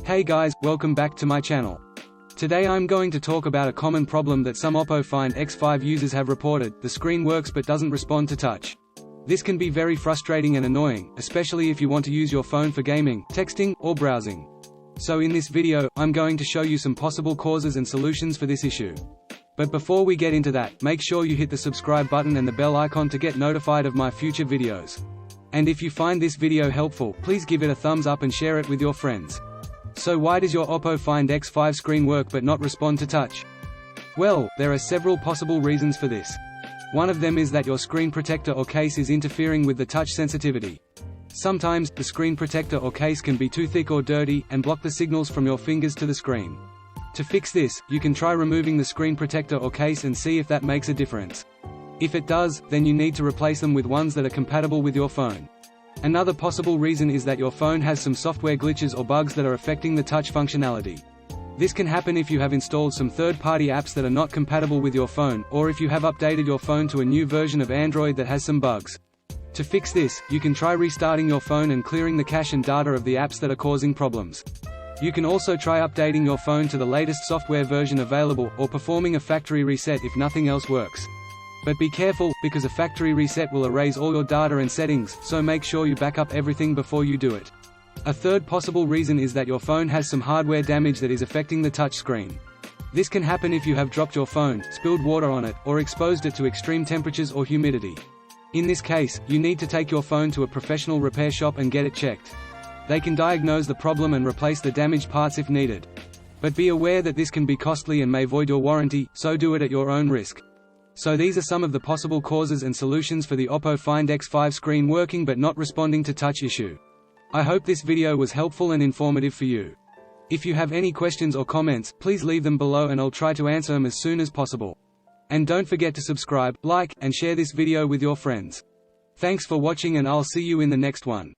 Hey guys, welcome back to my channel. Today I'm going to talk about a common problem that some Oppo Find X5 users have reported: the screen works but doesn't respond to touch. This can be very frustrating and annoying, especially if you want to use your phone for gaming, texting, or browsing. So in this video, I'm going to show you some possible causes and solutions for this issue. But before we get into that, make sure you hit the subscribe button and the bell icon to get notified of my future videos. And if you find this video helpful, please give it a thumbs up and share it with your friends. So why does your Oppo Find X5 screen work but not respond to touch? Well, there are several possible reasons for this. One of them is that your screen protector or case is interfering with the touch sensitivity. Sometimes, the screen protector or case can be too thick or dirty, and block the signals from your fingers to the screen. To fix this, you can try removing the screen protector or case and see if that makes a difference. If it does, then you need to replace them with ones that are compatible with your phone. Another possible reason is that your phone has some software glitches or bugs that are affecting the touch functionality. This can happen if you have installed some third-party apps that are not compatible with your phone, or if you have updated your phone to a new version of Android that has some bugs. To fix this, you can try restarting your phone and clearing the cache and data of the apps that are causing problems. You can also try updating your phone to the latest software version available, or performing a factory reset if nothing else works. But be careful, because a factory reset will erase all your data and settings, so make sure you back up everything before you do it. A third possible reason is that your phone has some hardware damage that is affecting the touch screen. This can happen if you have dropped your phone, spilled water on it, or exposed it to extreme temperatures or humidity. In this case, you need to take your phone to a professional repair shop and get it checked. They can diagnose the problem and replace the damaged parts if needed. But be aware that this can be costly and may void your warranty, so do it at your own risk. So these are some of the possible causes and solutions for the Oppo Find X5 screen working but not responding to touch issue. I hope this video was helpful and informative for you. If you have any questions or comments, please leave them below and I'll try to answer them as soon as possible. And don't forget to subscribe, like, and share this video with your friends. Thanks for watching and I'll see you in the next one.